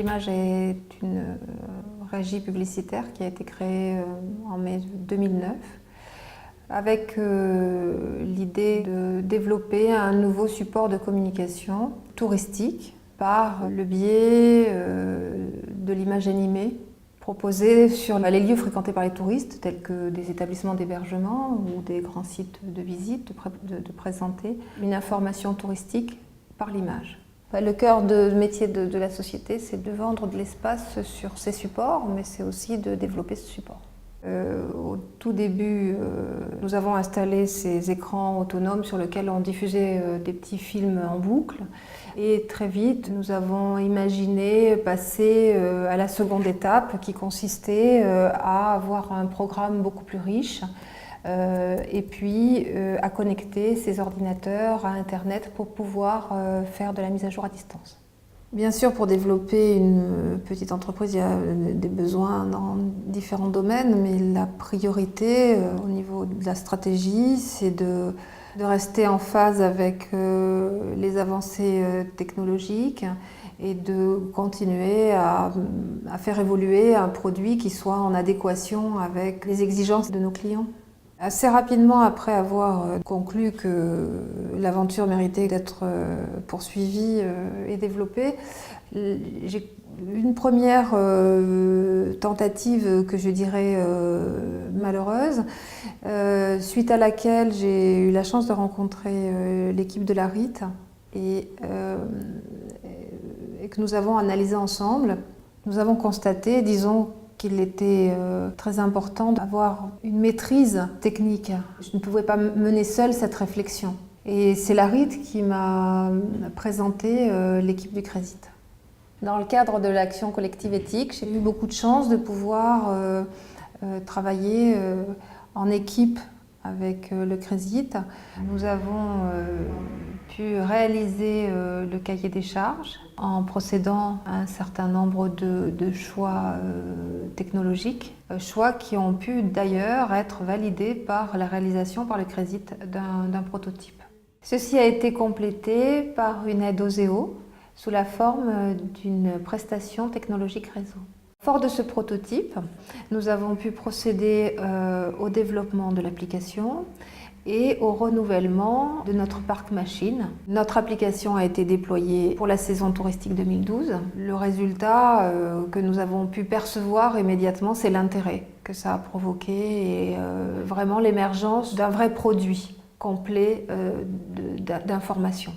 l'image est une régie publicitaire qui a été créée en mai 2009 avec l'idée de développer un nouveau support de communication touristique par le biais de l'image animée proposée sur les lieux fréquentés par les touristes, tels que des établissements d'hébergement ou des grands sites de visite, de présenter une information touristique par l'image. Le cœur de métier de la société, c'est de vendre de l'espace sur ces supports, mais c'est aussi de développer ce support. Au tout début, nous avons installé ces écrans autonomes sur lesquels on diffusait des petits films en boucle. Et très vite, nous avons imaginé passer à la seconde étape qui consistait à avoir un programme beaucoup plus riche et puis à connecter ces ordinateurs à Internet pour pouvoir faire de la mise à jour à distance. Bien sûr, pour développer une petite entreprise, il y a des besoins dans différents domaines, mais la priorité au niveau de la stratégie, c'est de rester en phase avec les avancées technologiques et de continuer à faire évoluer un produit qui soit en adéquation avec les exigences de nos clients. Assez rapidement après avoir conclu que l'aventure méritait d'être poursuivie et développée, j'ai une première tentative que je dirais malheureuse, suite à laquelle j'ai eu la chance de rencontrer l'équipe de la RIT et que nous avons analysé ensemble. Nous avons constaté, disons, qu'il était très important d'avoir une maîtrise technique. Je ne pouvais pas mener seule cette réflexion. Et c'est la RIT qui m'a présenté l'équipe du Crésit. Dans le cadre de l'action collective éthique, j'ai eu beaucoup de chance de pouvoir travailler en équipe avec le Crésit. Nous avons pu réaliser le cahier des charges en procédant à un certain nombre de choix technologiques, choix qui ont pu d'ailleurs être validés par la réalisation par le Crésit d'un prototype. Ceci a été complété par une aide OSEO sous la forme d'une prestation technologique réseau. Fort de ce prototype, nous avons pu procéder au développement de l'application et au renouvellement de notre parc machine. Notre application a été déployée pour la saison touristique 2012. Le résultat que nous avons pu percevoir immédiatement, c'est l'intérêt que ça a provoqué et vraiment l'émergence d'un vrai produit complet d'information.